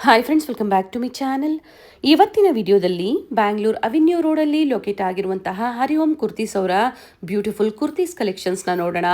Hi friends, welcome back to my channel. ಇವತ್ತಿನ ವಿಡಿಯೋದಲ್ಲಿ Bangalore avenue ರೋಡಲ್ಲಿ ಲೊಕೇಟ್ ಆಗಿರುವಂತಹ ಹರಿಓಂ ಕುರ್ತೀಸ್ ಅವರ ಬ್ಯೂಟಿಫುಲ್ ಕುರ್ತೀಸ್ ಕಲೆಕ್ಷನ್ಸ್ನ ನೋಡೋಣ.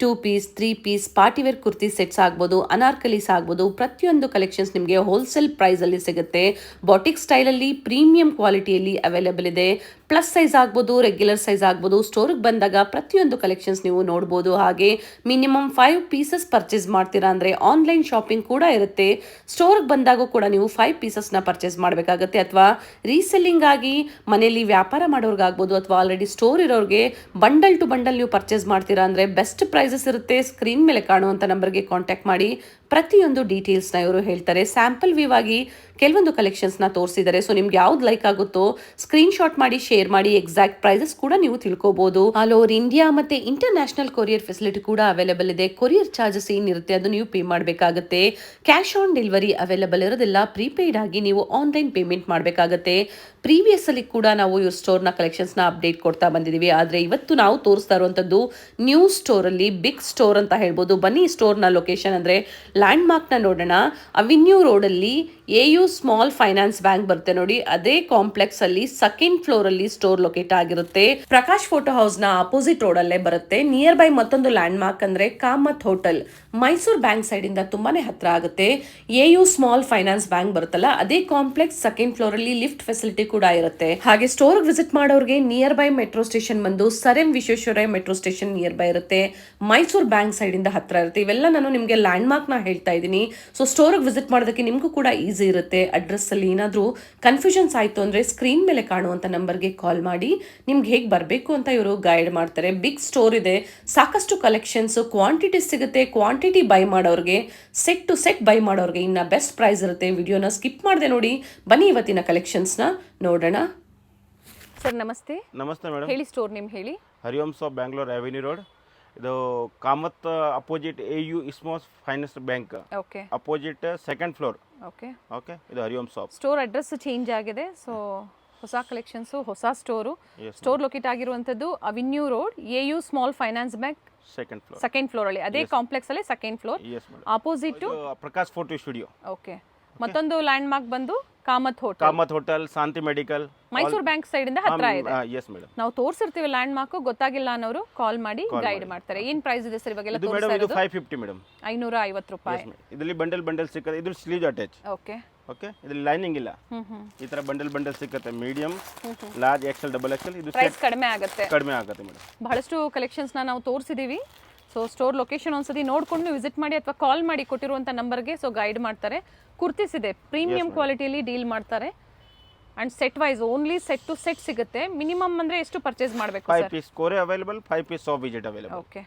2 piece 3 piece partywear kurtis sets ಆಗ್ಬೋದು, ಅನಾರ್ಕಲೀಸ್ ಆಗ್ಬೋದು, ಪ್ರತಿಯೊಂದು ಕಲೆಕ್ಷನ್ಸ್ ನಿಮಗೆ ಹೋಲ್ಸೇಲ್ ಪ್ರೈಸಲ್ಲಿ ಸಿಗುತ್ತೆ. ಬಾಟಿಕ್ ಸ್ಟೈಲಲ್ಲಿ ಪ್ರೀಮಿಯಂ ಕ್ವಾಲಿಟಿಯಲ್ಲಿ ಅವೈಲೇಬಲ್ ಇದೆ. ಪ್ಲಸ್ ಸೈಜ್ ಆಗ್ಬೋದು, ರೆಗ್ಯುಲರ್ ಸೈಜ್ ಆಗ್ಬೋದು. ಸ್ಟೋರ್ಗೆ ಬಂದಾಗ ಪ್ರತಿಯೊಂದು ಕಲೆಕ್ಷನ್ಸ್ ನೀವು ನೋಡ್ಬೋದು. ಹಾಗೆ ಮಿನಿಮಮ್ 5 ಪೀಸಸ್ ಪರ್ಚೇಸ್ ಮಾಡ್ತೀರಾ ಅಂದರೆ ಆನ್ಲೈನ್ ಶಾಪಿಂಗ್ ಕೂಡ ಇರುತ್ತೆ. ಸ್ಟೋರ್ಗೆ ಬಂದಾಗ ಕೂಡ ನೀವು 5 ಪೀಸಸ್ನ ಪರ್ಚೇಸ್ ಮಾಡಬೇಕಾಗುತ್ತೆ. ಅಥವಾ ರೀಸೆಲ್ಲಿಂಗ್ ಆಗಿ ಮನೆಯಲ್ಲಿ ವ್ಯಾಪಾರ ಮಾಡೋರ್ಗಾಗ್ಬೋದು, ಅಥವಾ ಆಲ್ರೆಡಿ ಸ್ಟೋರ್ ಇರೋರಿಗೆ ಬಂಡಲ್ ಟು ಬಂಡಲ್ ನೀವು ಪರ್ಚೇಸ್ ಮಾಡ್ತೀರಾ ಅಂದರೆ ಬೆಸ್ಟ್ ಪ್ರೈಸಸ್ ಇರುತ್ತೆ. ಸ್ಕ್ರೀನ್ ಮೇಲೆ ಕಾಣುವಂಥ ನಂಬರ್ಗೆ ಕಾಂಟ್ಯಾಕ್ಟ್ ಮಾಡಿ ಪ್ರತಿಯೊಂದು ಡೀಟೇಲ್ಸ್ನ ಇವರು ಹೇಳ್ತಾರೆ. ಸ್ಯಾಂಪಲ್ ವ್ಯೂ ಆಗಿ ಕೆಲವೊಂದು ಕಲೆಕ್ಷನ್ಸ್ನ ತೋರಿಸಿದ್ದಾರೆ. ಸೊ ನಿಮ್ಗೆ ಯಾವ್ದು ಲೈಕ್ ಆಗುತ್ತೋ ಸ್ಕ್ರೀನ್ ಶಾಟ್ ಮಾಡಿ ಶೇರ್ ಮಾಡಿ. ಎಕ್ಸಾಕ್ಟ್ ಪ್ರೈಸಸ್ ಕೂಡ ನೀವು ತಿಳ್ಕೋಬಹುದು. ಆಲ್ ಓವರ್ ಇಂಡಿಯಾ ಮತ್ತೆ ಇಂಟರ್ನ್ಯಾಷನಲ್ ಕೊರಿಯರ್ ಫೆಸಿಲಿಟಿ ಕೂಡ ಅವೈಲೇಬಲ್ ಇದೆ. ಕೊರಿಯರ್ ಚಾರ್ಜಸ್ ಏನಿರುತ್ತೆ ಅದು ನೀವು ಪೇ ಮಾಡಬೇಕಾಗುತ್ತೆ. ಕ್ಯಾಶ್ ಆನ್ ಡೆಲಿವರಿ ಅವೈಲೇಬಲ್ ಇರೋದಿಲ್ಲ. ಪ್ರೀಪೇಯ್ಡ್ ಆಗಿ ನೀವು ಆನ್ಲೈನ್ ಪೇಮೆಂಟ್ ಮಾಡಬೇಕಾಗುತ್ತೆ. ಪ್ರೀವಿಯಸ್ ಅಲ್ಲಿ ಕೂಡ ನಾವು ಇವ್ರ ಸ್ಟೋರ್ನ ಕಲೆಕ್ಷನ್ಸ್ನ ಅಪ್ಡೇಟ್ ಕೊಡ್ತಾ ಬಂದಿದ್ದೀವಿ. ಆದರೆ ಇವತ್ತು ನಾವು ತೋರಿಸ್ತಾ ಇರುವಂಥದ್ದು ನ್ಯೂ ಸ್ಟೋರಲ್ಲಿ ಬಿಗ್ ಸ್ಟೋರ್ ಅಂತ ಹೇಳ್ಬೋದು. ಬನ್ನಿ ಸ್ಟೋರ್ನ ಲೊಕೇಶನ್ ಅಂದರೆ ಲ್ಯಾಂಡ್ ಮಾರ್ಕ್ನ ನೋಡೋಣ. ಅವೆನ್ಯೂ ರೋಡಲ್ಲಿ AU ಸ್ಮಾಲ್ ಫೈನಾನ್ಸ್ ಬ್ಯಾಂಕ್ ಬರುತ್ತೆ ನೋಡಿ, ಅದೇ ಕಾಂಪ್ಲೆಕ್ಸ್ ಅಲ್ಲಿ ಸೆಕೆಂಡ್ ಫ್ಲೋರ್ ಅಲ್ಲಿ ಸ್ಟೋರ್ ಲೊಕೇಟ್ ಆಗಿರುತ್ತೆ. ಪ್ರಕಾಶ್ ಫೋಟೋ ಹೌಸ್ ನ ಅಪೋಸಿಟ್ ರೋಡ್ ಅಲ್ಲೇ ಬರುತ್ತೆ. ನಿಯರ್ ಬೈ ಮತ್ತೊಂದು ಲ್ಯಾಂಡ್ ಮಾರ್ಕ್ ಅಂದ್ರೆ Kamath hotel, Mysuru bank side ಇಂದ ತುಂಬಾನೇ ಹತ್ರ ಆಗುತ್ತೆ. AU ಸ್ಮಾಲ್ ಫೈನಾನ್ಸ್ ಬ್ಯಾಂಕ್ ಬರುತ್ತಲ್ಲ, ಅದೇ ಕಾಂಪ್ಲೆಕ್ಸ್ ಸೆಕೆಂಡ್ ಫ್ಲೋರ್ ಅಲ್ಲಿ ಲಿಫ್ಟ್ ಫೆಸಿಲಿಟಿ ಕೂಡ ಇರುತ್ತೆ. ಹಾಗೆ ಸ್ಟೋರ್ ವಿಸಿಟ್ ಮಾಡೋರಿಗೆ ನಿಯರ್ ಬೈ ಮೆಟ್ರೋ ಸ್ಟೇಷನ್ ಬಂದು sir M Visvesvaraya metro station near by ಇರುತ್ತೆ. ಮೈಸೂರು ಬ್ಯಾಂಕ್ ಸೈಡ್ ಇಂದ ಹತ್ರ ಇರುತ್ತೆ. ಇವೆಲ್ಲ ನಾನು ನಿಮಗೆ ಲ್ಯಾಂಡ್ ಮಾರ್ಕ್ ನ ಹೇಳ್ತಾ ಇದ್ದೀನಿ. ಸೊ ಸ್ಟೋರ್ ವಿಸಿಟ್ ಮಾಡೋದಕ್ಕೆ ನಿಮಗೂ ಕೂಡ ಈಸಿ ಇರುತ್ತೆ. ಅಡ್ರೆಸ್ ಅಲ್ಲಿ ಏನಾದರೂ ಕನ್ಫ್ಯೂಷನ್ಸ್ ಆಯಿತು ಅಂದರೆ ಸ್ಕ್ರೀನ್ ಮೇಲೆ ಕಾಣುವಂಥ ನಂಬರ್ಗೆ ಕಾಲ್ ಮಾಡಿ ನಿಮ್ಗೆ ಹೇಗೆ ಬರಬೇಕು ಅಂತ ಇವರು ಗೈಡ್ ಮಾಡ್ತಾರೆ. ಬಿಗ್ ಸ್ಟೋರ್ ಇದೆ, ಸಾಕಷ್ಟು ಕಲೆಕ್ಷನ್ಸ್, ಕ್ವಾಂಟಿಟಿ ಸಿಗುತ್ತೆ. ಕ್ವಾಂಟಿಟಿ ಬೈ ಮಾಡೋರಿಗೆ, ಸೆಟ್ ಟು ಸೆಟ್ ಬೈ ಮಾಡೋರಿಗೆ ಇನ್ನು ಬೆಸ್ಟ್ ಪ್ರೈಸ್ ಇರುತ್ತೆ. ವಿಡಿಯೋನ ಸ್ಕಿಪ್ ಮಾಡದೆ ನೋಡಿ. ಬನ್ನಿ ಇವತ್ತಿನ ಕಲೆಕ್ಷನ್ಸ್ನ ನೋಡೋಣ. ಸರ್ ನಮಸ್ತೆ. ನಮಸ್ತೆ ಮೇಡಮ್. ಹೇಳಿ ಸ್ಟೋರ್ ನೇಮ್ ಹೇಳಿ. Hariom shop Bangalore avenue road. ಇದು Kamath opposite AU small finance bank okay, opposite second floor. Okay okay, ಇದು Hariom shop. Store address change ಆಗಿದೆ. ಸೊ ಹೊಸ ಕಲೆಕ್ಷನ್ಸು, ಹೊಸ ಸ್ಟೋರು. ಸ್ಟೋರ್ ಲೊಕೇಟ್ ಆಗಿರುವಂಥದ್ದು avenue road, AU small finance bank second floor ಅಲ್ಲಿ, ಅದೇ complex ಅಲ್ಲಿ second floor opposite Prakash photo studio. Okay, ಮತ್ತೊಂದು landmark ಬಂದು Kamath hotel, Shanti medical, Mysuru bank side ಇಂದ ಹತ್ರ ಇದೆ. Yes madam. ನಾವು ತೋರಿಸಿರ್ತೀವಿ ಲ್ಯಾಂಡ್ ಮಾರ್ಕ್, ಗೊತ್ತಾಗಿಲ್ಲ ಅನ್ನೋರು ಕಾಲ್ ಮಾಡಿ ಗೈಡ್ ಮಾಡ್ತಾರೆ. ಏನ್ ಪ್ರೈಸ್ ಇದೆ ಸರ್ ಇವಾಗೆಲ್ಲ? ಇದು ಮೇಡಮ್ ಇದು 550 ಮೇಡಮ್, 550 ರೂಪಾಯಿ. ಇದರಲ್ಲಿ ಬಂಡಲ್ ಸಿಕ್ಕತ್ತೆ. ಇದು ಸ್ಲೀವ್ ಅಟ್ಯಾಚ್. ಓಕೆ ಓಕೆ, ಇದರಲ್ಲಿ ಲೈನಿಂಗ್ ಇಲ್ಲ. ಈ ತರ ಬಂಡಲ್ ಸಿಕ್ಕತ್ತೆ. Medium, large, XL, XXL. ಇದು ಪ್ರೈಸ್ ಕಡಿಮೆ ಆಗುತ್ತೆ ಮೇಡಮ್. ಬಹಳಷ್ಟು ಕಲೆಕ್ಷನ್ಸ್ ನಾವು ತೋರಿಸಿದೀವಿ. ಸೊ ಸ್ಟೋರ್ ಲೊಕೇಶನ್ ಒಂದ್ಸತಿ ನೋಡ್ಕೊಂಡು ವಿಸಿಟ್ ಮಾಡಿ ಅಥವಾ ಕಾಲ್ ಮಾಡಿ ಕೊಟ್ಟಿರುವಂಥ ನಂಬರ್ಗೆ. ಸೊ ಗೈಡ್ ಮಾಡ್ತಾರೆ. ಕುರ್ತೀಸ್ ಇದೆ, ಪ್ರೀಮಿಯಂ ಕ್ವಾಲಿಟಿಯಲ್ಲಿ ಡೀಲ್ ಮಾಡ್ತಾರೆ. And set wise only set to set ಸಿಗುತ್ತೆ. ಮಿನಿಮಮ್ ಅಂದ್ರೆ ಎಷ್ಟು ಪರ್ಚೇಸ್ ಮಾಡಬೇಕು ಸರ್? 5 ಪೀಸ್ ಕೋರೆ ಅವೈಲೇಬಲ್, 5 ಪೀಸ್ ಸಾಫ್ಟ್ ವಿಜೆಟ್ available. Okay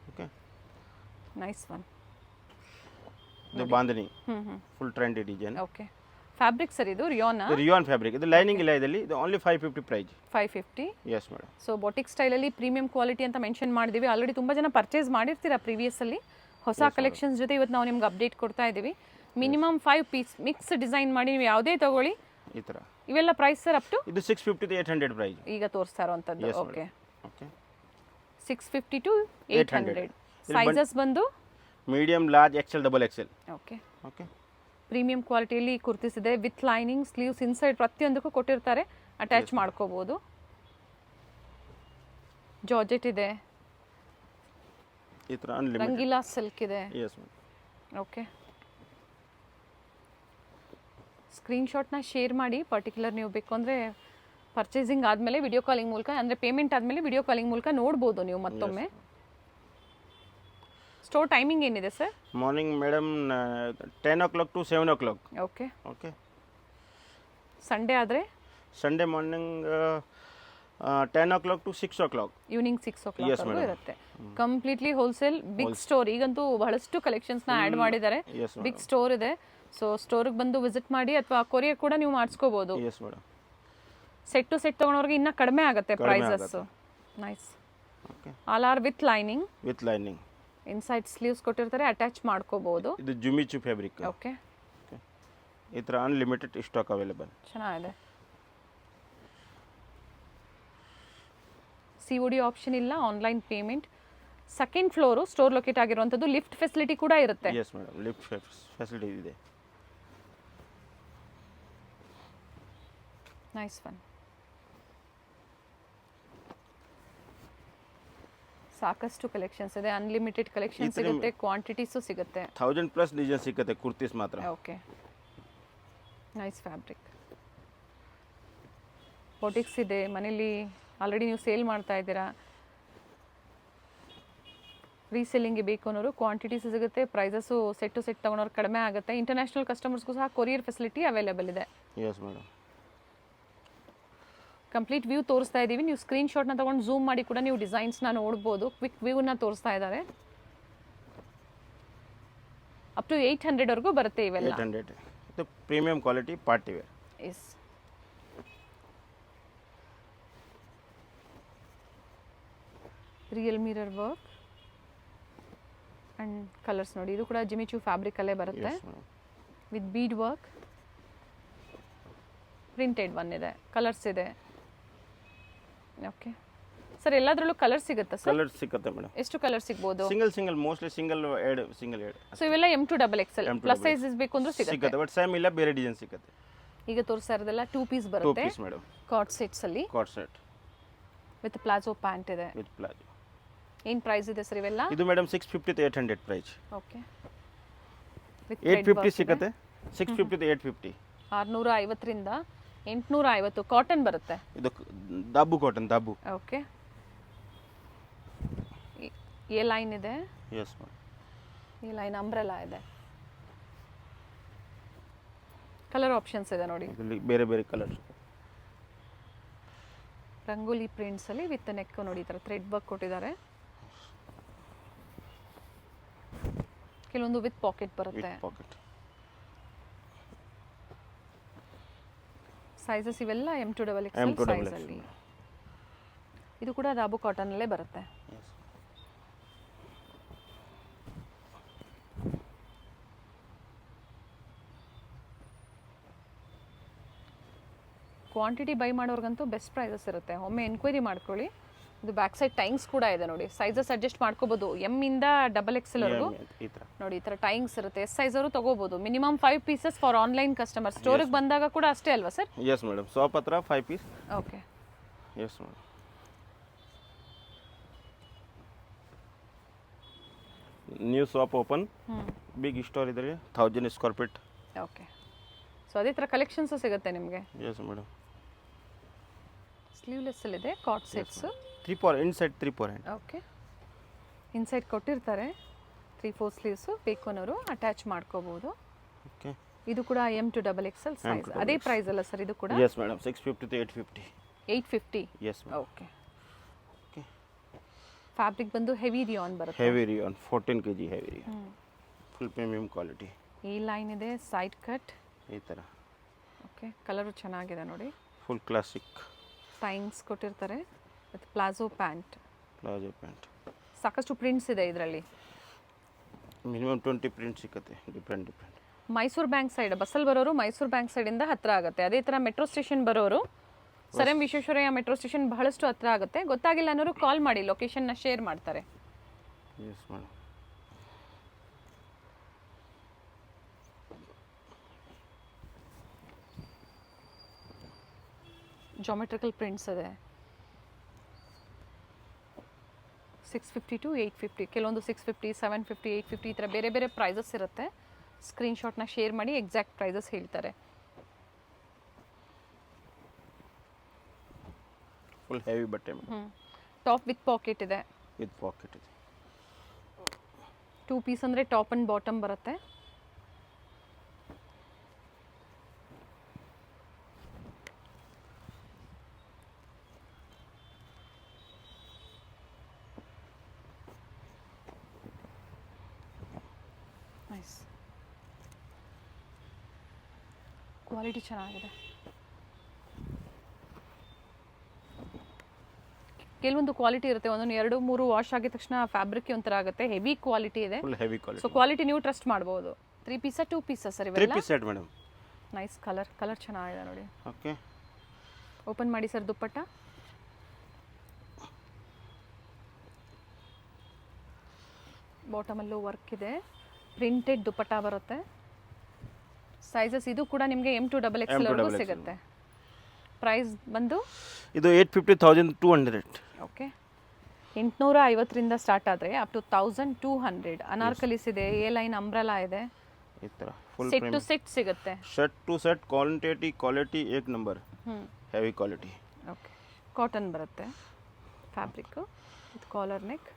okay, nice one. ಇದು bandhani full trendy design. Okay, fabric sir ಇದು ರಿಯಾನ್ ಫ್ಯಾಬ್ರಿಕ್. ಇದು ಲೈನಿಂಗ್ ಇಲ್ಲ ಇದರಲ್ಲಿ. ಇದು only 550 price. 550. Yes madam. So boutique ಸ್ಟೈಲಲ್ಲಿ ಪ್ರೀಮಿಯಂ ಕ್ವಾಲಿಟಿ ಅಂತ ಮೆನ್ಷನ್ ಮಾಡಿದ್ದೀವಿ. ಆಲ್ರೆಡಿ ತುಂಬ ಜನ ಪರ್ಚೇಸ್ ಮಾಡಿರ್ತೀರಾ ಪ್ರೀವಿಯಸ್ ಅಲ್ಲಿ. ಹೊಸ ಕಲೆಕ್ಷನ್ಸ್ ಜೊತೆ ಇವತ್ತು ನಾವು ನಿಮ್ಗೆ ಅಪ್ಡೇಟ್ ಕೊಡ್ತಾ ಇದ್ದೀವಿ. ಮಿನಿಮಮ್ 5 ಪೀಸ್ ಮಿಕ್ಸ್ ಡಿಸೈನ್ ಮಾಡಿ ನೀವು ಯಾವುದೇ ತಗೊಳ್ಳಿ ಈ ತರ. ಇವೆಲ್ಲ ಪ್ರೈಸ್ ಸರ್ ಅಪ್ ಟು ಇದು 650 to 800 ಪ್ರೈಸ್ ಈಗ ತೋರಿಸ್ತಾ ಇರುವಂತದ್ದು. Okay, okay, 650 to 800. ಸೈಜಸ್ ಬಂದು medium, large, XL, XXL. Okay okay, premium ಕ್ವಾಲಿಟಿಯಲ್ಲಿ ಕುರ್ತೀಸ್ ಇದೆ ವಿತ್ ಲೈನಿಂಗ್, ಸ್ಲೀವ್ಸ್, ಇನ್ಸೈಡ್ ಪ್ರತಿಯೊಂದಕ್ಕೂ ಕೊಟ್ಟಿರ್ತಾರೆ. ಅಟ್ಯಾಚ್ ಮಾಡ್ಕೋಬಹುದು. ಜಾರ್ಜೆಟ್ ಇದೆ, ಈ ತರ ಅನ್ಲಿಮಿಟೆಡ್ ರಂಗೀಲಾ ಸಿಲ್ಕ್ ಇದೆ. Yes madam. ಓಕೆ, ಸ್ಕ್ರೀನ್ ಶಾಟ್ನ ಶೇರ್ ಮಾಡಿ. ಪರ್ಟಿಕ್ಯುಲರ್ ನೀವು ಬೇಕು ಅಂದರೆ ಪರ್ಚೇಸಿಂಗ್ ಆದಮೇಲೆ ವಿಡಿಯೋ ಕಾಲಿಂಗ್ ಮೂಲಕ, ಅಂದರೆ ಪೇಮೆಂಟ್ ಆದಮೇಲೆ ವಿಡಿಯೋ ಕಾಲಿಂಗ್ ಮೂಲಕ ನೋಡ್ಬೋದು ನೀವು ಮತ್ತೊಮ್ಮೆ. ಸ್ಟೋರ್ ಟೈಮಿಂಗ್ ಏನಿದೆ sir? Morning madam 10 o'clock to 7 o'clock. Okay okay, Sunday ಆದರೆ Sunday morning 10 o'clock to 6 o'clock. Evening 6 o'clock ಇರುತ್ತೆ. Completely wholesale big store. ಈಗಂತೂ ಬಹಳಷ್ಟು ಕಲೆಕ್ಷನ್ಸ್ನ ಆ್ಯಡ್ ಮಾಡಿದ್ದಾರೆ. ಬಿಗ್ ಸ್ಟೋರ್ ಇದೆ. ಸೊ ಸ್ಟೋರಿಗೆ ಬಂದು ವಿಸಿಟ್ ಮಾಡಿ, ಅಥವಾ ಕೊರಿಯರ್ ಕೂಡ ನೀವು ಮಾಡಿಸ್ಕೋಬಹುದು. Yes madam. Set to set ತಗೊಂಡವ್ರಿಗೆ ಇನ್ನೂ ಕಡಿಮೆ ಆಗುತ್ತೆ prices. Nice. Okay, all are with lining. Inside sleeves ಕೊಟ್ಟಿರ್ತಾರೆ, ಅಟ್ಯಾಚ್ ಮಾಡ್ಕೋಬಹುದು. ಇದು ಜುಮಿಚು ಫ್ಯಾಬ್ರಿಕ್. ಓಕೆ, ಈ ತರ ಅನ್ಲಿಮಿಟೆಡ್ ಸ್ಟಾಕ್ ಅವೈಲೇಬಲ್. ಚೆನ್ನಾಗಿದೆ. COD ಆಪ್ಷನ್ ಇಲ್ಲ, online payment. Second floor store locate ಆಗಿರುವಂಥದ್ದು. ಲಿಫ್ಟ್ ಫೆಸಿಲಿಟಿ ಕೂಡ ಇರುತ್ತೆ. ಎಸ್ ಮೇಡಮ್, ಲಿಫ್ಟ್ ಫೆಸಿಲಿಟಿ ಇದೆ. Nice one. ಸಾಕಷ್ಟು ಕಲೆಕ್ಷನ್ಸ್ ಇದೆ, ಅನ್ಲಿಮಿಟೆಡ್ ಕಲೆಕ್ಷನ್ ಸಿಗುತ್ತೆ, ಕ್ವಾಂಟಿಟೀಸು ಸಿಗುತ್ತೆ. 1000+ ಡಿಸೈನ್ ಸಿಗುತ್ತೆ ಕುರ್ತೀಸ್ ಮಾತ್ರ. Okay, nice fabric. ಬೊಟಿಕ್ಸ್ ಇದೆ, ಮನೇಲಿ ಆಲ್ರೆಡಿ ನೀವು ಸೇಲ್ ಮಾಡ್ತಾ ಇದ್ದೀರಾ, ರೀಸೆಲ್ಲಿಂಗ್ಗೆ ಬೇಕು ಅನ್ನೋರು ಕ್ವಾಂಟಿಟೀಸ್ ಸಿಗುತ್ತೆ, ಪ್ರೈಸಸ್ಸು ಸೆಟ್ ಟು ಸೆಟ್ ತೊಗೊಳೋರು ಕಡಿಮೆ ಆಗುತ್ತೆ. ಇಂಟರ್ನ್ಯಾಷನಲ್ ಕಸ್ಟಮರ್ಸ್ಗೂ ಸಹ ಕೊರಿಯರ್ ಫೆಸಿಲಿಟಿ ಅವೈಲೇಬಲ್ ಇದೆ. Yes madam. ಕಂಪ್ಲೀಟ್ ವ್ಯೂ ತೋರಿಸ್ತಾ ಇದ್ದೀವಿ, ನೀವು ಸ್ಕ್ರೀನ್ಶಾಟ್ನ ತೊಗೊಂಡು ಝೂಮ್ ಮಾಡಿ ಕೂಡ ನೀವು ಡಿಸೈನ್ಸ್ನ ನೋಡ್ಬೋದು. ಕ್ವಿಕ್ ವ್ಯೂನ ತೋರಿಸ್ತಾ ಇದ್ದಾರೆ. ಅಪ್ ಟು 800ವರೆಗೂ ಬರುತ್ತೆ ಇವೆಲ್ಲ. 800 ಇದು premium quality party wear. Yes, real mirror work and colours ನೋಡಿ, ಇದು ಕೂಡ ಜಿಮಿಚು ಫ್ಯಾಬ್ರಿಕಲ್ಲೇ ಬರುತ್ತೆ with bead work. Printed one ಇದೆ, ಕಲರ್ಸ್ ಇದೆ. ಓಕೆ ಸರ್, ಎಲ್ಲದರಲ್ಲೂ ಕಲರ್ ಸಿಗುತ್ತಾ ಸರ್? ಕಲರ್ ಸಿಗುತ್ತೆ ಮೇಡಮ್. ಎಷ್ಟು ಕಲರ್ ಸಿಗ್ಬೋದು? ಸಿಂಗಲ್ ಮೋಸ್ಟ್ಲಿ ಸಿಂಗಲ್ ಆಡ್. ಸೊ ಇವೆಲ್ಲ M2 XXL ಪ್ಲಸ್ ಸೈಜಸ್ ಬೇಕು ಅಂದ್ರೆ ಸಿಗುತ್ತೆ. ಬಟ್ ಸೇಮ್ ಇಲ್ಲ, ಬೇರೆ ಡಿಸೈನ್ ಸಿಗುತ್ತೆ. ಈಗ ತೋರಿಸ್ತಾ ಇರೋದೆಲ್ಲ 2 ಪೀಸ್ 2 ಬರುತ್ತೆ. Piece madam. ಕಾರ್ಡ್ ಸೆಟ್ಸ್ ಅಲ್ಲಿ cord set with palazzo pant ಇದೆ. With palazzo. ಏನು ಪ್ರೈಸ್ ಇದೆ ಸರ್ ಇವೆಲ್ಲ? ಇದು ಮೇಡಮ್ 650 to 800 ಪ್ರೈಸ್. ಓಕೆ, 850 ಸಿಗುತ್ತೆ. 650 to 850. 650 ರಿಂದ 850 ಕಾಟನ್ ಬರುತ್ತೆ. ಇದು ದಾಬು ಕಾಟನ್, ದಾಬು. ಓಕೆ, ಎ ಲೈನ್ ಇದೆ. Yes madam. ಈ ಲೈನ್ ಅಂಬ್ರೆಲಾ ಇದೆ. ಕಲರ್ ಆಪ್ಷನ್ಸ್ ಇದೆ ನೋಡಿ, ಇದರಲ್ಲಿ ಬೇರೆ ಬೇರೆ ಕಲರ್ಸ್. ರಂಗೋಲಿ ಪ್ರಿಂಟ್ಸ್ ಅಲ್ಲಿ ವಿತ್ ನೆಕ್ ನೋಡಿ, ಈ ಥರ ಥ್ರೆಡ್ ವರ್ಕ್ ಕೊಟ್ಟಿದ್ದಾರೆ. ಕೆಲವೊಂದು ವಿತ್ ಪಾಕೆಟ್ ಬರುತ್ತೆ. ಪಾಕೆಟ್ ಸೈಜಸ್ ಇವೆಲ್ಲ M2 XXL ಸೈಜ್ ಅಲ್ಲಿ. ಇದು ಕೂಡ ರಾಬು ಕಾಟನ್ ಅಲ್ಲೇ ಬರುತ್ತೆ. ಕ್ವಾಂಟಿಟಿ ಬೈ ಮಾಡೋರ್ಗಂತೂ ಬೆಸ್ಟ್ ಪ್ರೈಸಸ್ ಇರುತ್ತೆ. ಒಮ್ಮೆ ಎನ್ಕ್ವೈರಿ ಮಾಡ್ಕೊಳ್ಳಿ. ಇದು ಬ್ಯಾಕ್ ಸೈಡ್ ಟೈಂಗ್ಸ್ ಕೂಡ ಇದೆ ನೋಡಿ, ಸೈಜಸ್ ಅಡ್ಜಸ್ಟ್ ಮಾಡ್ಕೋಬಹುದು. M ಇಂದ XXL ವರೆಗೂ ನೋಡಿ ಈ ಥರ ಟೈಂಗ್ಸ್ ಇರುತ್ತೆ. ಎಸ್ ಸೈಜ್ ಅವರು ತಗೋಬಹುದು. Minimum 5 pieces for online customer. ಸ್ಟೋರಿಗೆ ಬಂದಾಗ ಕೂಡ ಅಷ್ಟೇ ಅಲ್ವಾ ಸರ್? ಎಸ್ ಮೇಡಮ್, ಶಾಪ್ ಹತ್ರ 5 piece. Okay, yes madam. New shop open, big store ಇದ್ರೆ 1000 ಸ್ಕ್ವೇರ್ ಫೀಟ್. ಓಕೆ, ಸೊ ಅದೇ ಥರ ಕಲೆಕ್ಷನ್ಸು ಸಿಗುತ್ತೆ ನಿಮಗೆ. Yes madam. ಸ್ಲೀವ್ಲೆಸ್ ಇದೆ, card sets 3/4 inside 3/4 hand. Okay, inside ಕೊಟ್ಟಿರ್ತಾರೆ. 3/4 ಸ್ಲೀವ್ಸು ಬೇಕು ಅನ್ನೋರು ಅಟ್ಯಾಚ್ ಮಾಡ್ಕೋಬಹುದು. ಓಕೆ, ಇದು ಕೂಡ M2 XXL ಸೈಜ್. ಅದೇ ಪ್ರೈಸ್ ಅಲ್ಲ ಸರ್ ಇದು ಕೂಡ? Yes madam, 650 to 850. 850. S madam. Okay, fabric ಬಂದು ಹೆವಿ ರಿಯಾನ್ ಬರುತ್ತೆ. Heavy rayon 14 kg heavy rayon, full premium quality. ಈ ಲೈನ್ ಇದೆ, ಸೈಡ್ ಕಟ್ ಈ ಥರ. ಓಕೆ, ಕಲರು ಚೆನ್ನಾಗಿದೆ ನೋಡಿ. ಫುಲ್ ಕ್ಲಾಸಿಕ್ ಟೈಮ್ಸ್ ಕೊಟ್ಟಿರ್ತಾರೆ with palazzo pant. Palazzo pant. ಸಾಕಷ್ಟು ಪ್ರಿಂಟ್ಸ್ ಇದೆ ಇದರಲ್ಲಿ. ಮಿನಿಮಮ್ 20 ಪ್ರಿಂಟ್ ಸಿಗುತ್ತೆ, ಡಿಫ್ರೆಂಟ್. ಮೈಸೂರು ಬ್ಯಾಂಕ್ ಸೈಡ್ ಬಸ್ಸಲ್ಲಿ ಬರೋರು ಮೈಸೂರು ಬ್ಯಾಂಕ್ ಸೈಡಿಂದ ಹತ್ತಿರ ಆಗುತ್ತೆ. ಅದೇ ಥರ ಮೆಟ್ರೋ ಸ್ಟೇಷನ್ ಬರೋರು sir M Visvesvaraya metro station ಬಹಳಷ್ಟು ಹತ್ತಿರ ಆಗುತ್ತೆ. ಗೊತ್ತಾಗಿಲ್ಲ ಅನ್ನೋರು ಕಾಲ್ ಮಾಡಿ, ಲೊಕೇಶನ್ನ ಶೇರ್ ಮಾಡ್ತಾರೆ. Yes madam. ಜಾಮೆಟ್ರಿಕಲ್ ಪ್ರಿಂಟ್ಸ್ ಇದೆ. 650 to 850, ಕೆಲವೊಂದು 650, 750, 850 ಈ ಥರ ಬೇರೆ ಬೇರೆ ಪ್ರೈಸಸ್ ಇರುತ್ತೆ. ಸ್ಕ್ರೀನ್ಶಾಟ್ನ ಶೇರ್ ಮಾಡಿ ಎಕ್ಸಾಕ್ಟ್ ಪ್ರೈಸಸ್ ಹೇಳ್ತಾರೆ. ಫುಲ್ ಹೆವಿ ಬಟ್ಟೆ. ಟಾಪ್ ವಿತ್ ಪಾಕೆಟ್ ಇದೆ. ವಿತ್ ಪಾಕೆಟ್ ಇದೆ. 2 ಪೀಸ್ ಅಂದರೆ ಟಾಪ್ ಆ್ಯಂಡ್ ಬಾಟಮ್ ಬರುತ್ತೆ. ನೈಸ್, ಕ್ವಾಲಿಟಿ ಚೆನ್ನಾಗಿದೆ. ಕೆಲವೊಂದು ಕ್ವಾಲಿಟಿ ಇರುತ್ತೆ, ಒಂದೊಂದು 2-3 ವಾಶ್ ಆಗಿದ ತಕ್ಷಣ ಫ್ಯಾಬ್ರಿಕ್ ಒಂಥರ ಆಗುತ್ತೆ. ಹೆವಿ ಕ್ವಾಲಿಟಿ ಇದೆ. Full heavy quality. So quality ನೀವು ಟ್ರಸ್ಟ್ ಮಾಡ್ಬೋದು. 3 ಪೀಸ 2 ಪೀಸ ಸರ್ 3 ಇವೆಲ್ಲ? Piece set madam. Nice colour ಚೆನ್ನಾಗಿದೆ ನೋಡಿ. ಓಕೆ, ಓಪನ್ ಮಾಡಿ ಸರ್ ದುಪ್ಪಟ್ಟ. ಬಾಟಮಲ್ಲೂ ವರ್ಕ್ ಇದೆ, ಪ್ರಿಂಟೆಡ್ ದುಪ್ಪಟ್ಟ ಬರುತ್ತೆ. ಸೈಜಸ್ ಇದು ಕೂಡ ನಿಮಗೆ M2 XXL ವರೆಗೂ ಸಿಗುತ್ತೆ. ಪ್ರೈಸ್ ಬಂದು ಇದು 850,200. ಓಕೆ 850ರಿಂದ ಸ್ಟಾರ್ಟ್ ಆದರೆ ಅಪ್ ಟು 1200. ಅನಾರ್ಕಲಿಸ್ ಇದೆ, ಎ ಲೈನ್ ಅಂಬ್ರೆಲಾ ಇದೆ, ಈ ಥರ ಫುಲ್ ಸೆಟ್ ಟು ಸೆಟ್ ಸಿಗುತ್ತೆ. ಶರ್ಟ್ ಟು ಸೆಟ್ ಕ್ವಾಲಿಟಿ ಏಕ್ number, heavy quality. Okay cotton ಬರುತ್ತೆ ಫ್ಯಾಬ್ರಿಕ್ಕು ವಿತ್ ಕಾಲರ್ ನೆಕ್.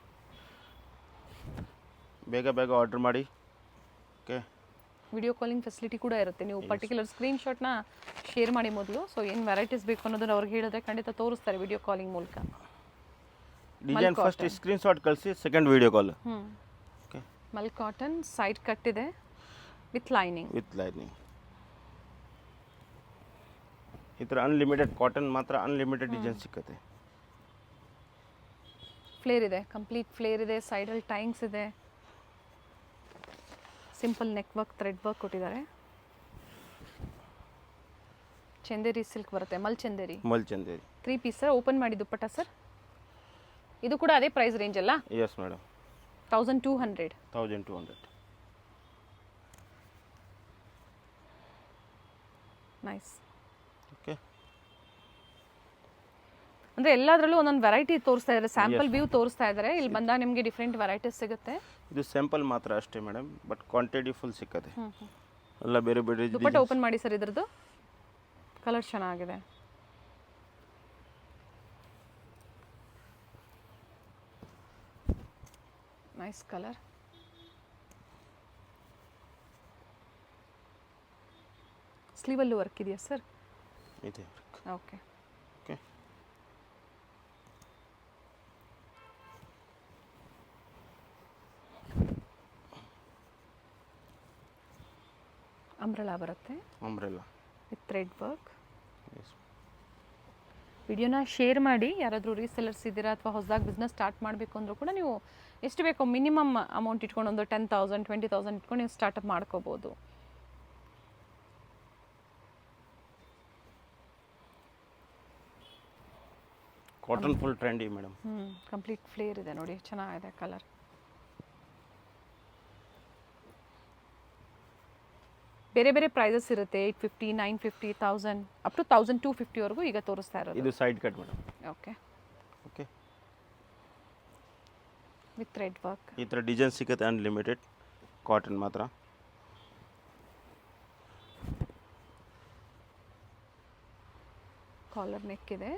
ಬೇಗ ಬೇಗ ಆರ್ಡರ್ ಮಾಡಿ. ಓಕೆ, ವಿಡಿಯೋ ಕಾಲಿಂಗ್ ಫೆಸಿಲಿಟಿ ಕೂಡ ಇರುತ್ತೆ. ನೀವು ಪರ್ಟಿಕ್ಯುಲರ್ ಸ್ಕ್ರೀನ್ಶಾಟ್ನ ಶೇರ್ ಮಾಡಿ ಮೊದಲು. ಸೊ ಏನು ವೆರೈಟೀಸ್ ಬೇಕು ಅನ್ನೋದನ್ನ ಅವ್ರಿಗೆ ಹೇಳಿದ್ರೆ ಖಂಡಿತ ತೋರಿಸ್ತಾರೆ ವಿಡಿಯೋ ಕಾಲಿಂಗ್ ಮೂಲಕ. ಡಿಸೈನ್ ಫಸ್ಟ್ ಸ್ಕ್ರೀನ್ಶಾಟ್ ಕಳಿಸಿ, ಸೆಕೆಂಡ್ ವಿಡಿಯೋ ಕಾಲ್. ಓಕೆ, ಮಲ್ ಕಾಟನ್ ಸೈಡ್ ಕಟ್ ಇದೆ ವಿತ್ ಲೈನಿಂಗ್. ಈ ಥರ ಅನ್ಲಿಮಿಟೆಡ್ ಕಾಟನ್ ಮಾತ್ರ ಅನ್ಲಿಮಿಟೆಡ್ ಡಿಸೈನ್ ಸಿಕ್ಕತ್ತೆ. ಫ್ಲೇರ್ ಇದೆ, ಕಂಪ್ಲೀಟ್ ಫ್ಲೇರ್ ಇದೆ, ಸೈಡಲ್ಲಿ ಟೈಂಗ್ಸ್ ಇದೆ, simple neck work, thread work ಕೊಟ್ಟಿದ್ದಾರೆ. ಚಂದೇರಿ ಸಿಲ್ಕ್ ಬರುತ್ತೆ, ಮಲ್ ಚಂದೇರಿ 3 ಪೀಸ್ ಸರ್. ಓಪನ್ ಮಾಡಿ ದುಪ್ಪಟ್ಟ ಸರ್. ಇದು ಕೂಡ ಅದೇ ಪ್ರೈಸ್ ರೇಂಜ್ ಅಲ್ಲ? Yes madam, 1200. ನೈಸ್. ಓಕೆ, ಅಂದರೆ ಎಲ್ಲದರಲ್ಲೂ ಒಂದೊಂದು ವೆರೈಟಿ ತೋರಿಸ್ತಾ ಇದ್ದಾರೆ, ಸ್ಯಾಂಪಲ್ ವ್ಯೂ ತೋರಿಸ್ತಾ ಇದ್ದಾರೆ. ಇಲ್ಲಿ ಬಂದಾಗ ನಿಮಗೆ ಡಿಫ್ರೆಂಟ್ ವೆರೈಟೀಸ್ ಸಿಗುತ್ತೆ. ಇದು ಸ್ಯಾಂಪಲ್ ಮಾತ್ರ ಅಷ್ಟೇ ಮೇಡಮ್, ಬಟ್ ಕ್ವಾಂಟಿಟಿ ಫುಲ್ ಸಿಕ್ಕತ್ತೆ. ಎಲ್ಲ ಬೇರೆ ಬೇರೆ. ದುಪ್ಪಟ್ಟ ಓಪನ್ ಮಾಡಿ ಸರ್. ಇದ್ರದ್ದು ಕಲರ್ ಚೆನ್ನಾಗಿದೆ. Nice colour. ಸ್ಲೀವಲ್ಲೂ ವರ್ಕ್ ಇದೆಯಾ ಸರ್? ಇದೆ. ಓಕೆ. ಓಕೆ, ಅಂಬ್ರೆಲಾ ಬರುತ್ತೆ ವಿತ್ ಥ್ರೆಡ್ ವರ್ಕ್. ಎಸ್. ವಿಡಿಯೋನ ಶೇರ್ ಮಾಡಿ. ಯಾರಾದರೂ ರೀಸೆಲ್ಲರ್ಸ್ ಇದ್ದೀರಾ ಅಥವಾ ಹೊಸದಾಗಿ ಬಿಸ್ನೆಸ್ ಸ್ಟಾರ್ಟ್ ಮಾಡಬೇಕು ಅಂದರೂ ಕೂಡ ನೀವು ಎಷ್ಟು ಬೇಕೋ ಮಿನಿಮಮ್ ಅಮೌಂಟ್ ಇಟ್ಕೊಂಡು ಒಂದು 10,000 20,000 ಇಟ್ಕೊಂಡು ನೀವು ಸ್ಟಾರ್ಟಪ್ ಮಾಡ್ಕೋಬೋದು. Cotton full trendy madam. Complete flare ಇದೆ ನೋಡಿ, ಚೆನ್ನಾಗಿದೆ ಕಲರ್. ಬೇರೆ ಬೇರೆ ಪ್ರೈಸಸ್ ಇರುತ್ತೆ. 850, 950, 1000 ಅಪ್ ಟು 1250ವರೆಗೂ ಈಗ ತೋರಿಸ್ತಾ ಇರೋದು. ಇದು side cut madam. Okay okay, with thread work. ಈ ಥರ ಡಿಸೈನ್ ಸಿಗುತ್ತೆ ಅನ್ಲಿಮಿಟೆಡ್, ಕಾಟನ್ ಮಾತ್ರ. ಕಾಲರ್ ನೆಕ್ ಇದೆ,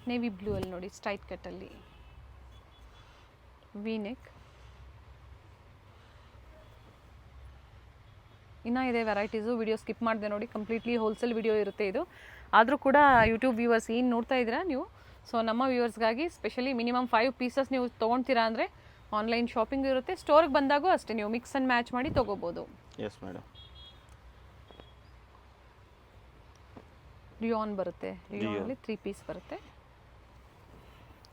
ನೇವಿ ಬ್ಲೂ ಅಲ್ಲಿ ನೋಡಿ, ಸ್ಟ್ರೈಟ್ ಕಟ್ಟಲ್ಲಿ ವಿ ನೆಕ್. ಇನ್ನೂ ಇದೆ ವೆರೈಟೀಸು. ವಿಡಿಯೋ ಸ್ಕಿಪ್ ಮಾಡಿದೆ ನೋಡಿ, ಕಂಪ್ಲೀಟ್ಲಿ ಹೋಲ್ಸೇಲ್ ವಿಡಿಯೋ ಇರುತ್ತೆ ಇದು. ಆದರೂ ಕೂಡ ಯೂಟ್ಯೂಬ್ ವ್ಯೂವರ್ಸ್ ಏನು ನೋಡ್ತಾ ಇದ್ದೀರಾ ನೀವು, ಸೊ ನಮ್ಮ ವ್ಯೂವರ್ಸ್ಗಾಗಿ ಸ್ಪೆಷಲಿ ಮಿನಿಮಮ್ 5 ಪೀಸಸ್ ನೀವು ತೊಗೊಳ್ತೀರಾ ಅಂದರೆ ಆನ್ಲೈನ್ ಶಾಪಿಂಗ್ ಇರುತ್ತೆ. ಸ್ಟೋರ್ಗೆ ಬಂದಾಗೂ ಅಷ್ಟೇ ನೀವು ಮಿಕ್ಸ್ ಆ್ಯಂಡ್ ಮ್ಯಾಚ್ ಮಾಡಿ ತೊಗೋಬೋದು. Yes madam. ರಿಯಾನ್ ಬರುತ್ತೆ, ರಿಯಾನಲ್ಲಿ 3 ಪೀಸ್ ಬರುತ್ತೆ,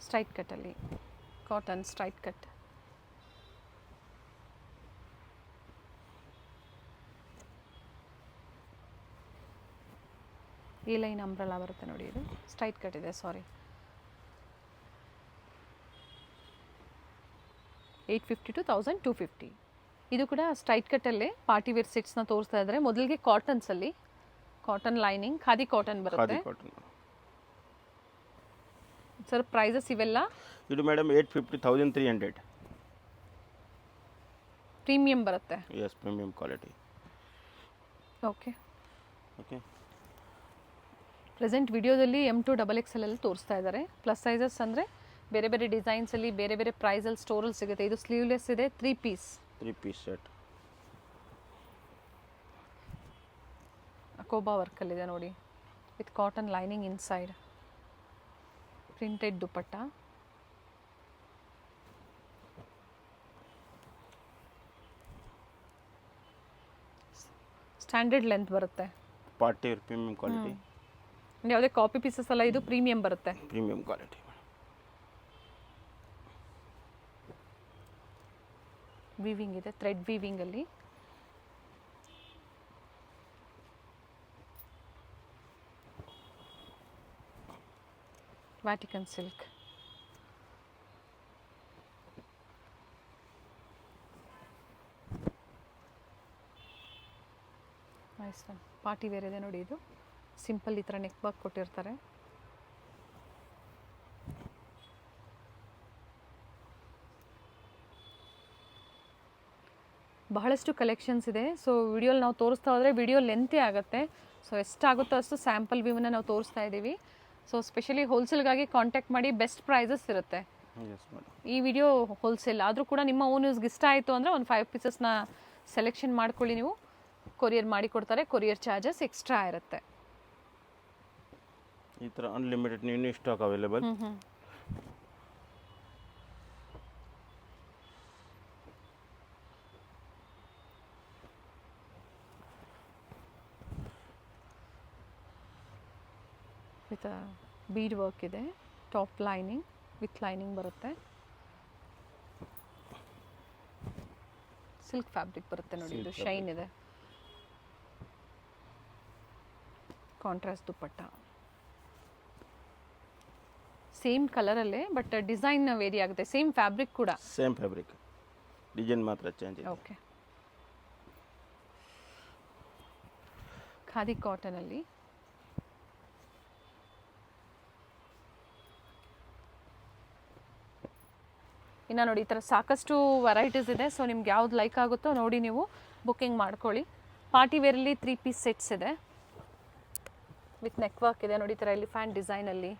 ಸ್ಟ್ರೈಟ್ ಕಟ್ಟಲ್ಲಿ ಕಾಟನ್ ಸ್ಟ್ರೈಟ್ ಕಟ್. ಈ ಲೈನ್ ಅಂಬ್ರೆಲಾ ಬರುತ್ತೆ ನೋಡಿ, ಇದು ಸ್ಟ್ರೈಟ್ ಕಟ್ ಇದೆ. ಸಾರಿ, 850 to 1250. ಇದು ಕೂಡ ಸ್ಟ್ರೈಟ್ ಕಟ್ಟಲ್ಲೇ ಪಾರ್ಟಿ ವೇರ್ ಸೆಟ್ಸ್ನ ತೋರಿಸ್ತಾ ಇದ್ದಾರೆ. ಮೊದಲಿಗೆ ಕಾಟನ್ಸಲ್ಲಿ ಕಾಟನ್ ಲೈನಿಂಗ್, ಖಾದಿ ಕಾಟನ್ ಬರುತ್ತೆ ಸರ್. ಪ್ರೈಸಸ್ ಇವೆಲ್ಲ ಇದು ಮೇಡಮ್ 850,300. ಪ್ರೀಮಿಯಂ ಬರುತ್ತೆ. Yes, premium quality. Okay okay, present ವಿಡಿಯೋದಲ್ಲಿ M2XXL ಅಲ್ಲಿ ತೋರಿಸ್ತಾ ಇದ್ದಾರೆ. ಪ್ಲಸ್ ಸೈಜಸ್ ಅಂದರೆ ಬೇರೆ ಬೇರೆ ಡಿಸೈನ್ಸಲ್ಲಿ ಬೇರೆ ಬೇರೆ ಪ್ರೈಸಲ್ಲಿ ಸ್ಟೋರಲ್ಲಿ ಸಿಗುತ್ತೆ. ಇದು ಸ್ಲೀವ್ಲೆಸ್ ಇದೆ, 3 ಪೀಸ್ ಸೆಟ್. ಅಕೋಬಾ ವರ್ಕಲ್ಲಿದೆ ನೋಡಿ, with cotton lining inside, printed dupatta. Standard length ಬರುತ್ತೆ, ಪಾರ್ಟಿ ವೇರ್ ಪ್ರೀಮಿಯಂ ಕ್ವಾಲಿಟಿ. ಯಾವುದೇ ಕಾಪಿ ಪೀಸಸ್ ಅಲ್ಲ, ಇದು ಪ್ರೀಮಿಯಂ ಬರುತ್ತೆ. Premium quality. ವೀವಿಂಗ್ ಇದೆ, ಥ್ರೆಡ್ ವೀವಿಂಗಲ್ಲಿ. Vatican silk. Nice one. Party wear ಇದೆ ನೋಡಿ, ಇದು ಸಿಂಪಲ್ ಈ ಥರ ನೆಕ್ ಬಾಗ್ ಕೊಟ್ಟಿರ್ತಾರೆ. ಬಹಳಷ್ಟು ಕಲೆಕ್ಷನ್ಸ್ ಇದೆ. ಸೊ ವಿಡಿಯೋಲಿ ನಾವು ತೋರಿಸ್ತಾ ಹೋದರೆ ವಿಡಿಯೋ ಲೆಂತೇ ಆಗುತ್ತೆ. ಸೊ ಎಷ್ಟಾಗುತ್ತೋ ಅಷ್ಟು ಸ್ಯಾಂಪಲ್ ವ್ಯೂವನ್ನು ನಾವು ತೋರಿಸ್ತಾ ಇದ್ದೀವಿ. ಸೊ ಸ್ಪೆಷಲಿ ಹೋಲ್ಸೇಲ್ಗಾಗಿ ಕಾಂಟ್ಯಾಕ್ಟ್ ಮಾಡಿ, ಬೆಸ್ಟ್ ಪ್ರೈಸಸ್ ಇರುತ್ತೆ. ಈ ವಿಡಿಯೋ ಹೋಲ್ಸೇಲ್ ಆದರೂ ಕೂಡ ನಿಮ್ಮ ಓನ್ ಯೂಸ್ಗೆ ಇಷ್ಟ ಆಯಿತು ಅಂದರೆ ಒಂದು 5 ಪೀಸಸ್ನ ಸೆಲೆಕ್ಷನ್ ಮಾಡ್ಕೊಳ್ಳಿ, ನೀವು ಕೊರಿಯರ್ ಮಾಡಿ ಕೊಡ್ತಾರೆ. ಕೊರಿಯರ್ ಚಾರ್ಜಸ್ ಎಕ್ಸ್ಟ್ರಾ ಇರುತ್ತೆ. ಈ ಥರ unlimited new stock available. With bead work ಇದೆ, ಟಾಪ್ ಲೈನಿಂಗ್ ವಿತ್ ಲೈನಿಂಗ್ ಬರುತ್ತೆ. ಸಿಲ್ಕ್ ಫ್ಯಾಬ್ರಿಕ್ ಬರುತ್ತೆ ನೋಡಿ, ಇದು ಶೈನ್ ಇದೆ. ಕಾಂಟ್ರಾಸ್ಟ್ ದುಪ್ಪಟ್ಟ ಸೇಮ್ ಕಲರಲ್ಲೇ, ಬಟ್ ಡಿಸೈನ್ ವೇರಿ ಆಗುತ್ತೆ. ಸೇಮ್ ಫ್ಯಾಬ್ರಿಕ್ ಕೂಡ, ಸೇಮ್ ಫ್ಯಾಬ್ರಿಕ್, ಡಿಸೈನ್ ಮಾತ್ರ ಚೇಂಜ್ ಇದೆ. ಓಕೆ. ಖಾದಿ ಕಾಟನಲ್ಲಿ ಇನ್ನು ನೋಡಿ, ಈ ಥರ ಸಾಕಷ್ಟು ವೆರೈಟೀಸ್ ಇದೆ. ಸೊ ನಿಮ್ಗೆ ಯಾವ್ದು ಲೈಕ್ ಆಗುತ್ತೋ ನೋಡಿ ನೀವು ಬುಕ್ಕಿಂಗ್ ಮಾಡ್ಕೊಳ್ಳಿ. ಪಾರ್ಟಿ ವೇರಲ್ಲಿ 3 ಪೀಸ್ ಸೆಟ್ಸ್ ಇದೆ ವಿತ್ ನೆಕ್ ವರ್ಕ್ ಇದೆ ನೋಡಿ. ಈ ಥರ ಎಲಿಫ್ಯಾಂಟ್ ಡಿಸೈನಲ್ಲಿ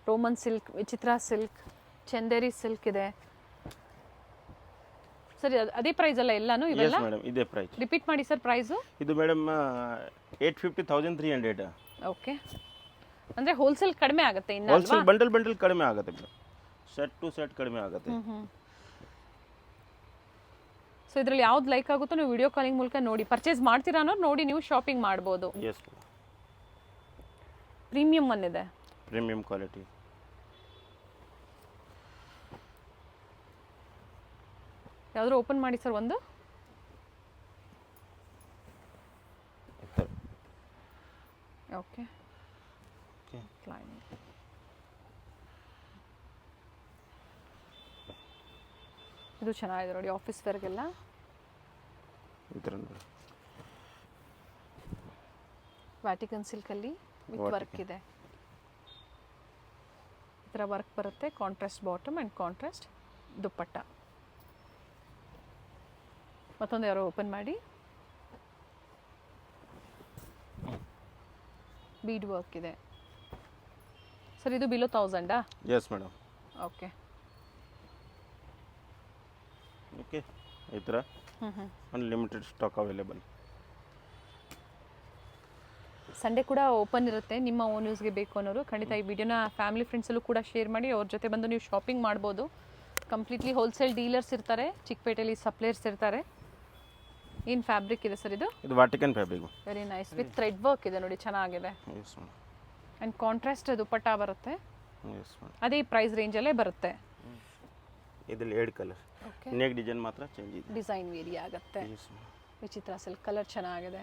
ರೋಮನ್ ಸಿಲ್ಕ್, ವಿಚಿತ್ರ ಸಿಲ್ಕ್, ಚಂದೇರಿ ಸಿಲ್ಕ್ ಇದೆ. ಸರಿ, ಅದೇ ಪ್ರೈಸ್ ಅಲ್ಲ ಎಲ್ಲಾನು? ಇವೆಲ್ಲ ಮೇಡಮ್ ಇದೇ ಪ್ರೈಸ್. ರಿಪೀಟ್ ಮಾಡಿ ಸರ್ ಪ್ರೈಸು. ಇದು ಮೇಡಮ್ 850,300. ಓಕೆ, ಅಂದರೆ ಹೋಲ್ಸೇಲ್ ಕಡಿಮೆ ಆಗುತ್ತೆ ಇನ್ನು, ಹೋಲ್ಸೇಲ್ ಬಂಡಲ್ ಕಡಿಮೆ ಆಗುತ್ತೆ ಮೇಡಮ್, ಸೆಟ್ ಟು ಸೆಟ್ ಕಡಿಮೆ ಆಗುತ್ತೆ. ಸೊ ಇದರಲ್ಲಿ ಯಾವ್ದು ಲೈಕ್ ಆಗುತ್ತೋ ನೀವು ವಿಡಿಯೋ ಕಾಲಿಂಗ್ ಮೂಲಕ ನೋಡಿ ಪರ್ಚೇಸ್ ಮಾಡ್ತೀರಾ ಅನ್ನೋದು ನೋಡಿ ನೀವು ಶಾಪಿಂಗ್ ಮಾಡ್ಬೋದು. ಎಸ್, ಪ್ರೀಮಿಯಂ ಒನ್ ಇದೆ, ಪ್ರೀಮಿಯಂ ಕ್ವಾಲಿಟಿ. ಯಾವ್ದಾದ್ರು ಓಪನ್ ಮಾಡಿ ಸರ್ ಒಂದು. ಓಕೆ, ಇದು ಚೆನ್ನಾಗಿದೆ ನೋಡಿ, ಆಫೀಸ್ ವೇರ್ಗೆಲ್ಲ. ವ್ಯಾಟಿಕನ್ ಸಿಲ್ಕಲ್ಲಿ ವಿತ್ ವರ್ಕ್ ಇದೆ. ಈ ಥರ ವರ್ಕ್ ಬರುತ್ತೆ. ಕಾಂಟ್ರಾಸ್ಟ್ ಬಾಟಮ್ ಆ್ಯಂಡ್ ಕಾಂಟ್ರಾಸ್ಟ್ ದುಪ್ಪಟ್ಟ. ಮತ್ತೊಂದು ಯಾರೋ ಓಪನ್ ಮಾಡಿ. ಬೀಡ್ ವರ್ಕ್ ಇದೆ ಸರ್. ಇದು below 1000? S madam. Okay okay, ಈ ಥರ ಅನ್ಲಿಮಿಟೆಡ್ ಸ್ಟಾಕ್ ಅವೈಲೇಬಲ್. ಸಂಡೇ ಕೂಡ ಓಪನ್ ಇರುತ್ತೆ. ನಿಮ್ಮ ಓನ್ ಯೂಸ್ಗೆ ಬೇಕು ಅನ್ನೋರು ಖಂಡಿತ ಈ ವಿಡಿಯೋನ ಫ್ಯಾಮಿಲಿ ಫ್ರೆಂಡ್ಸಲ್ಲೂ ಕೂಡ ಶೇರ್ ಮಾಡಿ, ಅವ್ರ ಜೊತೆ ಬಂದು ನೀವು ಶಾಪಿಂಗ್ ಮಾಡ್ಬೋದು. ಕಂಪ್ಲೀಟ್ಲಿ ಹೋಲ್ಸೇಲ್ ಡೀಲರ್ಸ್ ಇರ್ತಾರೆ, ಚಿಕ್ಕಪೇಟೆಯಲ್ಲಿ ಸಪ್ಲೈಯರ್ಸ್ ಇರ್ತಾರೆ. ಏನು ಫ್ಯಾಬ್ರಿಕ್ ಇದೆ ಸರ್ ಇದು? ಇದು Vatican fabric. Very nice, with thread work ಇದೆ ನೋಡಿ, ಚೆನ್ನಾಗಿದೆ. ಆ್ಯಂಡ್ ಕಾಂಟ್ರಾಸ್ಟ್ ದುಪ್ಪಟ್ಟ ಬರುತ್ತೆ. ಅದೇ ಪ್ರೈಸ್ ರೇಂಜಲ್ಲೇ ಬರುತ್ತೆ. ಇದರಲ್ಲಿ 2 ಕಲರ್, ನೆಕ್ ಡಿಸೈನ್ ಮಾತ್ರ ಚೇಂಜ್ ಇದೆ, ಡಿಸೈನ್ ವೇರಿ ಆಗುತ್ತೆ. ವಿಚಿತ್ರ ಸಿಲ್ಕ್ ಕಲರ್ ಚೆನ್ನಾಗಿದೆ.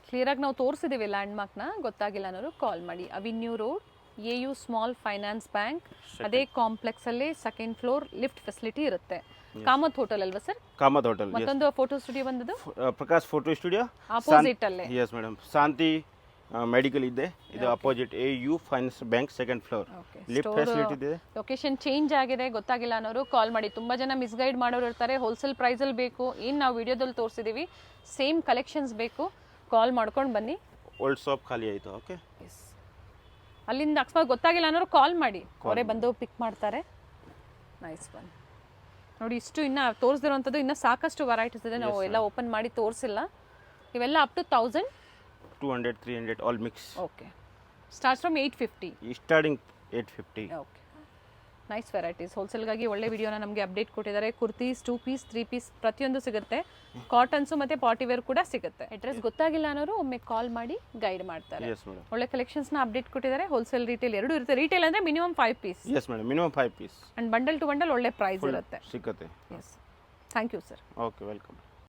ಕ್ಲಿಯರಾಗಿ ನಾವು ತೋರಿಸಿದ್ದೀವಿ ಲ್ಯಾಂಡ್ಮಾರ್ಕ್ನ, ಗೊತ್ತಾಗಿಲ್ಲ ಅನ್ನೋರು ಕಾಲ್ ಮಾಡಿ. Avenue road, AU small finance bank, ಅದೇ ಕಾಂಪ್ಲೆಕ್ಸಲ್ಲಿ 2nd ಫ್ಲೋರ್ ಲಿಫ್ಟ್ ಫೆಸಿಲಿಟಿ ಇರುತ್ತೆ. ಕಾಮತ್ ಹೋಟೆಲ್ ಅಲ್ವಾ ಸರ್? ಕಾಮತ್ ಹೋಟೆಲ್. ಮತ್ತೊಂದು ಫೋಟೋ ಸ್ಟುಡಿಯೋ ಬಂದದ್ದು ಪ್ರಕಾಶ್ ಫೋಟೋ ಸ್ಟುಡಿಯೋ ಆಪೋಸಿಟ್ ಅಲ್ಲೇ. ಎಸ್ ಮೇಡಮ್, ಶಾಂತಿ ಮೆಡಿಕಲ್ ಇದೆ, ಇದು opposite AU finance bank 2nd floor lift facility ಇದೆ. ಲೊಕೇಶನ್ ಚೇಂಜ್ ಆಗಿದೆ, ಗೊತ್ತಾಗಿಲ್ಲ ಅನ್ನೋರು ಕಾಲ್ ಮಾಡಿ. ತುಂಬ ಜನ ಮಿಸ್ಗೈಡ್ ಮಾಡೋರು ಇರ್ತಾರೆ. ಹೋಲ್ಸೇಲ್ ಪ್ರೈಸಲ್ಲಿ ಬೇಕು, ಏನು ನಾವು ವಿಡಿಯೋದಲ್ಲಿ ತೋರಿಸಿದ್ದೀವಿ ಸೇಮ್ ಕಲೆಕ್ಷನ್ಸ್ ಬೇಕು, ಕಾಲ್ ಮಾಡ್ಕೊಂಡು ಬನ್ನಿ. ಓಲ್ಡ್ ಶಾಪ್ ಖಾಲಿ ಆಯಿತು. ಓಕೆ, ಅಲ್ಲಿಂದ ಅಕಸ್ಮಾತ್ ಗೊತ್ತಾಗಿಲ್ಲ ಅನ್ನೋರು ಕಾಲ್ ಮಾಡಿ, ಅವರೇ ಬಂದು ಪಿಕ್ ಮಾಡ್ತಾರೆ. ನೈಸ್ ಒನ್ ನೋಡಿ. ಇಷ್ಟು ಇನ್ನು ತೋರಿಸ್ದಿರೋಂಥದ್ದು ಇನ್ನೂ ಸಾಕಷ್ಟು ವೆರೈಟೀಸ್ ಇದೆ, ನಾವು ಎಲ್ಲ ಓಪನ್ ಮಾಡಿ ತೋರಿಸಿಲ್ಲ. ಇವೆಲ್ಲ up to 1000, 200, 300 all mix. Okay, starts from 850. Starting 850. Okay, nice varieties. ಹೋಲ್ಸೇಲ್ಗಾಗಿ ಒಳ್ಳೆ ವಿಡಿಯೋನ ನಮಗೆ ಅಪ್ಡೇಟ್ ಕೊಟ್ಟಿದ್ದಾರೆ. ಕುರ್ತೀಸ್ 2 ಪೀಸ್ 3 ಪೀಸ್ ಪ್ರತಿಯೊಂದು ಸಿಗುತ್ತೆ. ಕಾಟನ್ಸು ಮತ್ತು ಪಾರ್ಟಿ ವೇರ್ ಕೂಡ ಸಿಗುತ್ತೆ. ಅಡ್ರೆಸ್ ಗೊತ್ತಾಗಿಲ್ಲ ಅನ್ನೋರು ಒಮ್ಮೆ ಕಾಲ್ ಮಾಡಿ ಗೈಡ್ ಮಾಡ್ತಾರೆ. ಒಳ್ಳೆ ಕಲೆಕ್ಷನ್ಸ್ನ ಅಪ್ಡೇಟ್ ಕೊಟ್ಟಿದ್ದಾರೆ. ಹೋಲ್ಸೇಲ್ ರಿಟೇಲ್ ಎರಡೂ ಇರುತ್ತೆ. ರಿಟೇಲ್ ಅಂದರೆ minimum 5 piece. Yes madam, minimum 5 piece. And bundle to bundle ಒಳ್ಳೆ ಪ್ರೈಸ್ ಇರುತ್ತೆ. ಸಿಗುತ್ತೆ. Yes, thank you sir. Okay, welcome.